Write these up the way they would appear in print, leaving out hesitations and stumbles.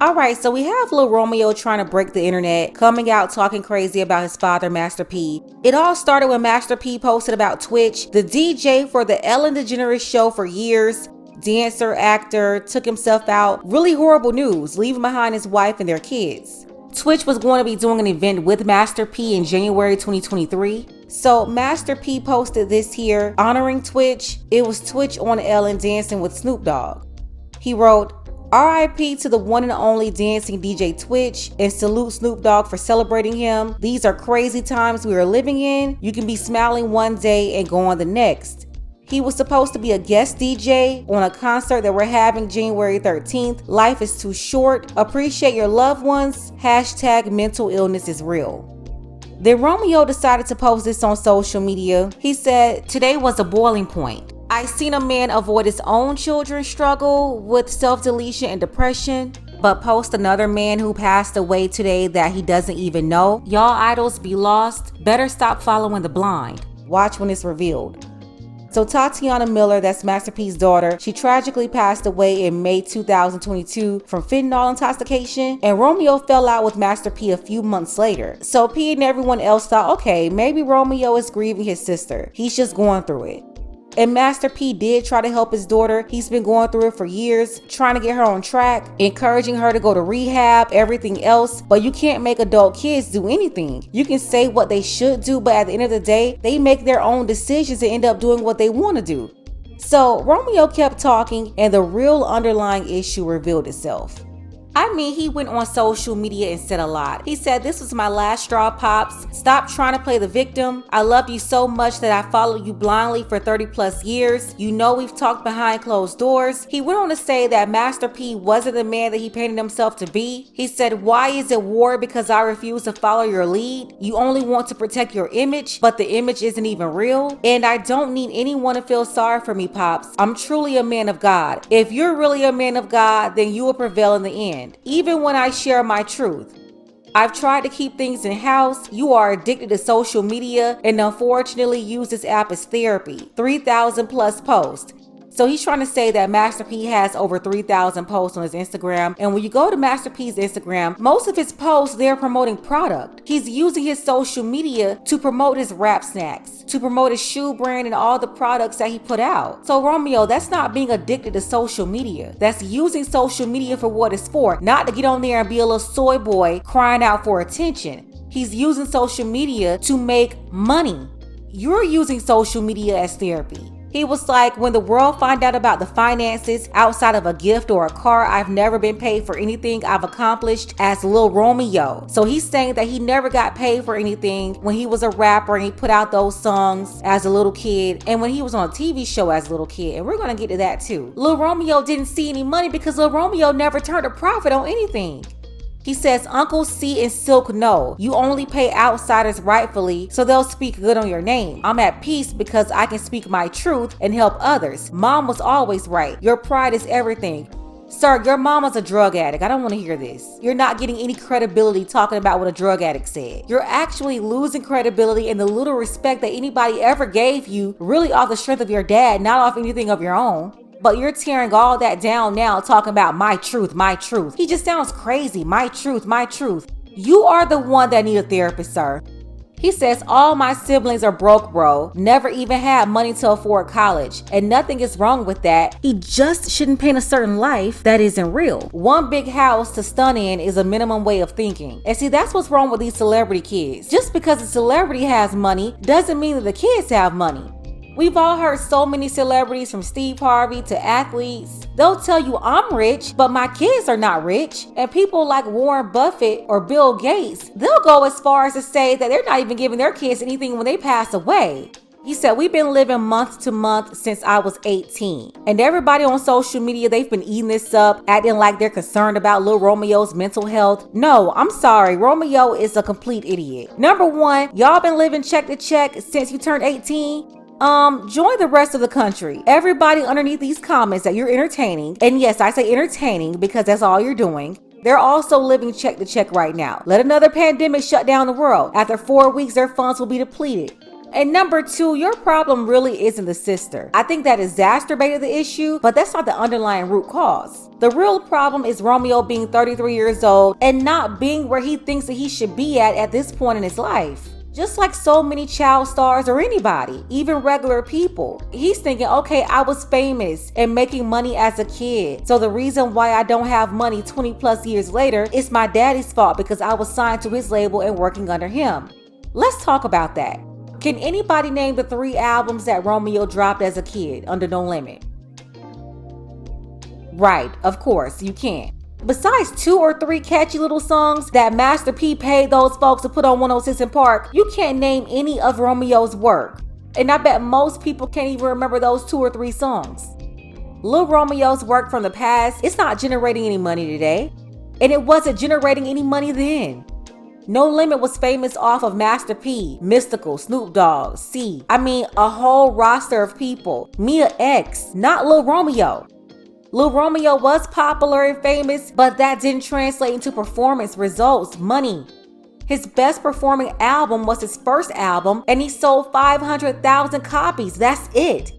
Alright, so we have Lil Romeo trying to break the internet, coming out talking crazy about his father, Master P. It all started when Master P posted about Twitch, the DJ for the Ellen DeGeneres show for years. Dancer, actor, took himself out. Really horrible news, leaving behind his wife and their kids. Twitch was going to be doing an event with Master P in January 2023. So Master P posted this here, honoring Twitch. It was Twitch on Ellen dancing with Snoop Dogg. He wrote, RIP to the one and only dancing DJ Twitch, and salute Snoop Dogg for celebrating him. These are crazy times we are living in. You can be smiling one day and go on the next. He was supposed to be a guest DJ on a concert that we're having January 13th. Life is too short. Appreciate your loved ones. Hashtag mental illness is real. Then Romeo decided to post this on social media. He said, today was a boiling point. I seen a man avoid his own children's struggle with self-deletion and depression, but post another man who passed away today that he doesn't even know. Y'all idols be lost. Better stop following the blind. Watch when it's revealed. So Tatiana Miller, that's Master P's daughter, she tragically passed away in May 2022 from fentanyl intoxication, and Romeo fell out with Master P a few months later. So P and everyone else thought, okay, maybe Romeo is grieving his sister. He's just going through it. And Master P did try to help his daughter. He's been going through it for years, trying to get her on track, encouraging her to go to rehab, everything else. But you can't make adult kids do anything. You can say what they should do, but at the end of the day, they make their own decisions and end up doing what they want to do. So Romeo kept talking, and the real underlying issue revealed itself. I mean, he went on social media and said a lot. He said, this was my last straw, Pops. Stop trying to play the victim. I love you so much that I followed you blindly for 30 plus years. You know we've talked behind closed doors. He went on to say that Master P wasn't the man that he painted himself to be. He said, why is it war because I refuse to follow your lead? You only want to protect your image, but the image isn't even real. And I don't need anyone to feel sorry for me, Pops. I'm truly a man of God. If you're really a man of God, then you will prevail in the end. Even when I share my truth. I've tried to keep things in house. You are addicted to social media and unfortunately use this app as therapy. 3,000 plus posts. So he's trying to say that Master P has over 3,000 posts on his Instagram. And when you go to Master P's Instagram, most of his posts, they're promoting product. He's using his social media to promote his rap snacks, to promote his shoe brand and all the products that he put out. So Romeo, that's not being addicted to social media. That's using social media for what it's for, not to get on there and be a little soy boy crying out for attention. He's using social media to make money. You're using social media as therapy. He was like, when the world find out about the finances outside of a gift or a car, I've never been paid for anything I've accomplished as Lil Romeo. So he's saying that he never got paid for anything when he was a rapper and he put out those songs as a little kid and when he was on a TV show as a little kid. And we're gonna get to that too. Lil Romeo didn't see any money because Lil Romeo never turned a profit on anything. He says, Uncle C and Silk know. You only pay outsiders rightfully, so they'll speak good on your name. I'm at peace because I can speak my truth and help others. Mom was always right. Your pride is everything. Sir, your mama's a drug addict. I don't want to hear this. You're not getting any credibility talking about what a drug addict said. You're actually losing credibility and the little respect that anybody ever gave you, really off the strength of your dad, not off anything of your own. But you're tearing all that down now talking about my truth, my truth. He just sounds crazy. My truth, my truth. You are the one that need a therapist, sir. He says, all my siblings are broke, bro. Never even had money to afford college. And nothing is wrong with that. He just shouldn't paint a certain life that isn't real. One big house to stun in is a minimum way of thinking. And see, that's what's wrong with these celebrity kids. Just because a celebrity has money doesn't mean that the kids have money. We've all heard so many celebrities from Steve Harvey to athletes. They'll tell you I'm rich, but my kids are not rich. And people like Warren Buffett or Bill Gates, they'll go as far as to say that they're not even giving their kids anything when they pass away. He said, we've been living month to month since I was 18. And everybody on social media, they've been eating this up, acting like they're concerned about Lil Romeo's mental health. No, I'm sorry. Romeo is a complete idiot. Number one, y'all been living check to check since you turned 18. Join the rest of the country. Everybody underneath these comments that you're entertaining, and yes, I say entertaining because that's all you're doing, they're also living check to check right now. Let another pandemic shut down the world. After 4 weeks, their funds will be depleted. And number two, your problem really isn't the sister. I think that exacerbated the issue, but that's not the underlying root cause. The real problem is Romeo being 33 years old and not being where he thinks that he should be at this point in his life. Just like so many child stars or anybody, even regular people. He's thinking, okay, I was famous and making money as a kid. So the reason why I don't have money 20 plus years later is my daddy's fault because I was signed to his label and working under him. Let's talk about that. Can anybody name the 3 albums that Romeo dropped as a kid under No Limit? Right, of course, you can't. Besides 2 or 3 catchy little songs that Master P paid those folks to put on 106 in Park, you can't name any of Romeo's work. And I bet most people can't even remember those 2 or 3 songs. Lil Romeo's work from the past, it's not generating any money today. And it wasn't generating any money then. No Limit was famous off of Master P, Mystical, Snoop Dogg, C. I mean, a whole roster of people. Mia X, not Lil Romeo. Lil Romeo was popular and famous, but that didn't translate into performance, results, money. His best performing album was his first album, and he sold 500,000 copies. That's it.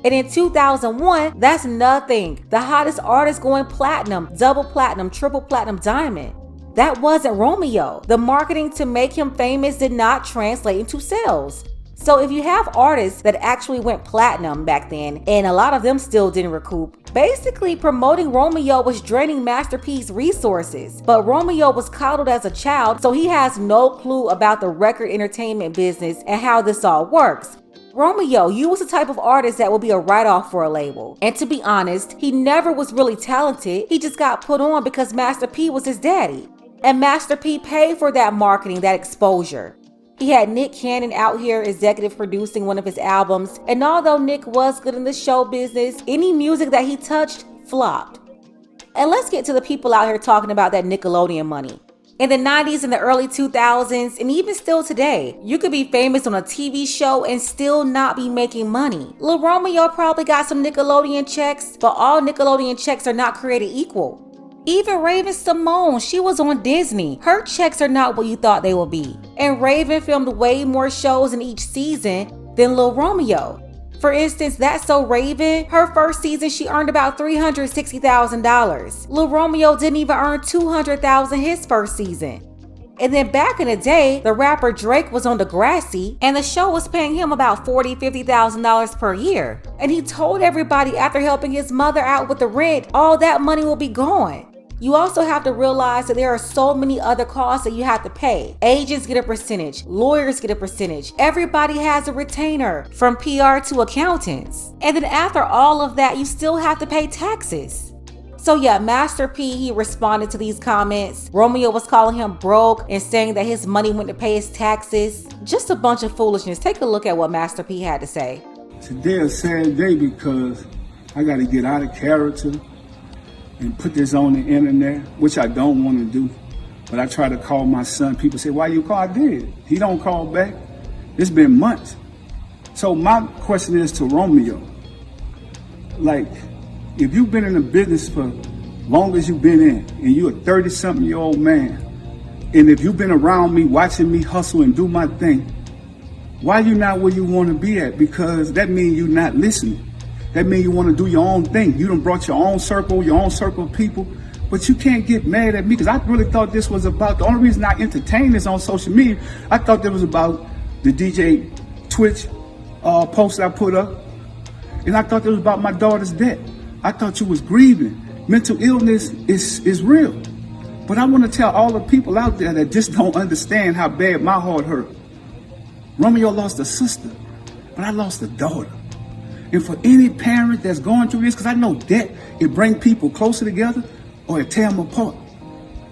And in 2001, that's nothing. The hottest artist going platinum, double platinum, triple platinum, diamond. That wasn't Romeo. The marketing to make him famous did not translate into sales. So if you have artists that actually went platinum back then, and a lot of them still didn't recoup, basically promoting Romeo was draining Master P's resources. But Romeo was coddled as a child, so he has no clue about the record entertainment business and how this all works. Romeo, you was the type of artist that would be a write-off for a label. And to be honest, he never was really talented. He just got put on because Master P was his daddy. And Master P paid for that marketing, that exposure. He had Nick Cannon out here executive producing one of his albums, and although Nick was good in the show business, any music that he touched flopped. And let's get to the people out here talking about that Nickelodeon money. In the 90s and the early 2000s, and even still today, you could be famous on a TV show and still not be making money. Lil Romeo probably got some Nickelodeon checks, but all Nickelodeon checks are not created equal. Even Raven-Symoné, she was on Disney. Her checks are not what you thought they would be. And Raven filmed way more shows in each season than Lil Romeo. For instance, That's So Raven, her first season she earned about $360,000. Lil Romeo didn't even earn $200,000 his first season. And then back in the day, the rapper Drake was on Degrassi, and the show was paying him about $40,000–$50,000 per year. And he told everybody after helping his mother out with the rent, all that money will be gone. You also have to realize that there are so many other costs that you have to pay. Agents get a percentage, lawyers get a percentage, everybody has a retainer, from PR to accountants. And then after all of that, you still have to pay taxes. So yeah, Master P, he responded to these comments. Romeo was calling him broke and saying that his money went to pay his taxes. Just a bunch of foolishness. Take a look at what Master P had to say. Today a sad day because I got to get out of character and put this on the internet, which I don't want to do. But I try to call my son. People say, why you call? I did. He don't call back. It's been months. So my question is to Romeo. Like, if you've been in the business for long as you've been in, and you're a 30-something-year-old man, and if you've been around me, watching me hustle and do my thing, why you not where you want to be at? Because that means you're not listening. That means you want to do your own thing. You done brought your own circle of people, but you can't get mad at me because I really thought this was about, the only reason I entertained this on social media, I thought it was about the DJ Twitch post I put up, and I thought it was about my daughter's death. I thought you was grieving. Mental illness is real. But I want to tell all the people out there that just don't understand how bad my heart hurt. Romeo lost a sister, but I lost a daughter. And for any parent that's going through this, because I know that it brings people closer together or it tear them apart.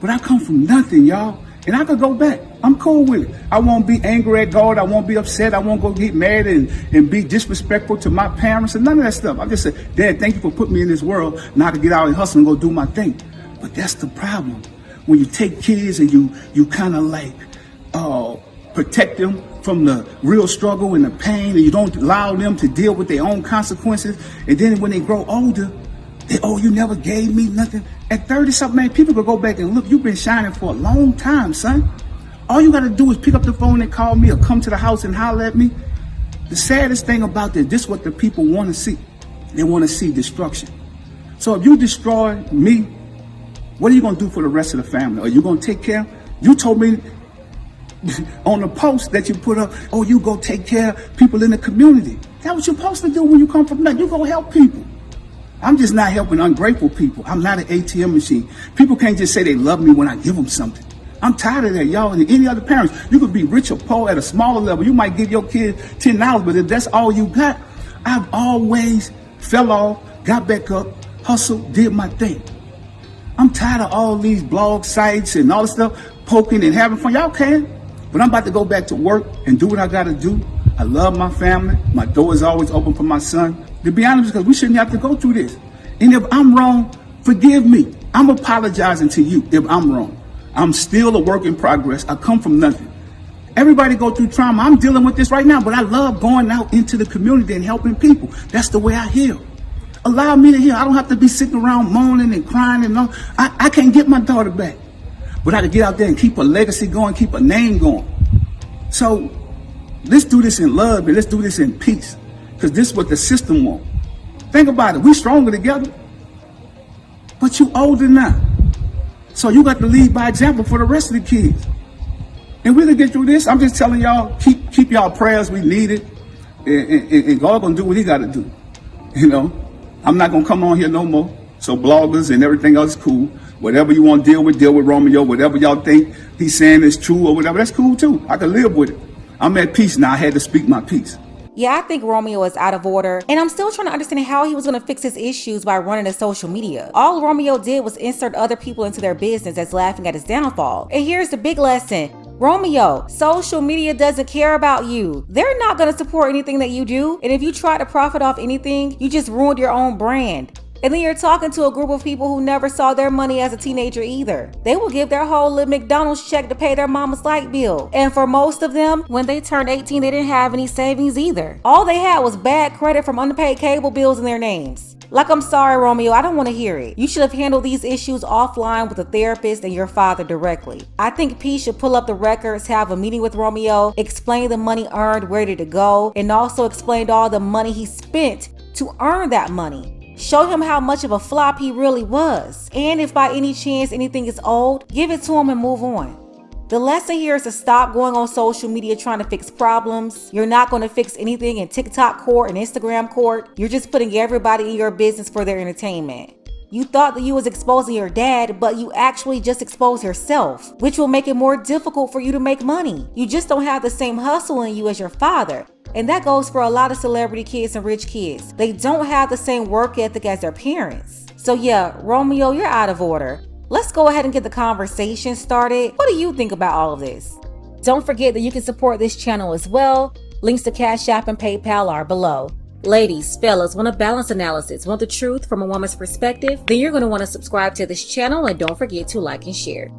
But I come from nothing, y'all. And I could go back. I'm cool with it. I won't be angry at God. I won't be upset. I won't go get mad and be disrespectful to my parents and none of that stuff. I just say, Dad, thank you for putting me in this world. Now I can get out and hustle and go do my thing. But that's the problem. When you take kids and you kind of like protect them from the real struggle and the pain, and you don't allow them to deal with their own consequences. And then when they grow older, you never gave me nothing. At 30-something, man, people could go back and look, you've been shining for a long time, son. All you got to do is pick up the phone and call me or come to the house and holler at me. The saddest thing about this is what the people want to see. They want to see destruction. So if you destroy me, what are you going to do for the rest of the family? Are you going to take care? You told me on the post that you put up, oh, you go take care of people in the community. That's what you're supposed to do when you come from nothing. You go help people. I'm just not helping ungrateful people. I'm not an ATM machine. People can't just say they love me when I give them something. I'm tired of that, y'all. And any other parents, you could be rich or poor at a smaller level. You might give your kid $10, but if that's all you got, I've always fell off, got back up, hustled, did my thing. I'm tired of all these blog sites and all this stuff, poking and having fun. Y'all can, but I'm about to go back to work and do what I got to do. I love my family. My door is always open for my son. To be honest, because we shouldn't have to go through this. And if I'm wrong, forgive me. I'm apologizing to you if I'm wrong. I'm still a work in progress. I come from nothing. Everybody go through trauma. I'm dealing with this right now, but I love going out into the community and helping people. That's the way I heal. Allow me to heal. I don't have to be sitting around moaning and crying and all. I can't get my daughter back, but I can get out there and keep a legacy going, keep a name going. So let's do this in love and let's do this in peace, because this is what the system wants. Think about it. We stronger together, but you older now. So you got to lead by example for the rest of the kids. And we're going to get through this. I'm just telling y'all, keep y'all prayers. We need it. And God going to do what he got to do. You know, I'm not going to come on here no more. So bloggers and everything else is cool. Whatever you want to deal with Romeo. Whatever y'all think he's saying is true or whatever, that's cool too. I can live with it. I'm at peace now. I had to speak my piece. Yeah, I think Romeo is out of order, and I'm still trying to understand how he was going to fix his issues by running his social media. All Romeo did was insert other people into their business that's laughing at his downfall. And here's the big lesson. Romeo, social media doesn't care about you. They're not going to support anything that you do, and if you try to profit off anything, you just ruined your own brand. And then you're talking to a group of people who never saw their money as a teenager either. They will give their whole little McDonald's check to pay their mama's light bill. And for most of them, when they turned 18, they didn't have any savings either. All they had was bad credit from unpaid cable bills in their names. Like, I'm sorry, Romeo, I don't want to hear it. You should have handled these issues offline with a therapist and your father directly. I think P should pull up the records, have a meeting with Romeo, explain the money earned, where did it go, and also explain all the money he spent to earn that money. Show him how much of a flop he really was. And if by any chance anything is old, give it to him and move on. The lesson here is to stop going on social media trying to fix problems. You're not going to fix anything in TikTok court and Instagram court. You're just putting everybody in your business for their entertainment. You thought that you was exposing your dad, but you actually just exposed yourself, which will make it more difficult for you to make money. You just don't have the same hustle in you as your father. And that goes for a lot of celebrity kids and rich kids. They don't have the same work ethic as their parents. So yeah, Romeo, you're out of order. Let's go ahead and get the conversation started. What do you think about all of this? Don't forget that you can support this channel as well. Links to Cash App and PayPal are below. Ladies, fellas, want a balanced analysis, want the truth from a woman's perspective? Then you're going to want to subscribe to this channel and don't forget to like and share.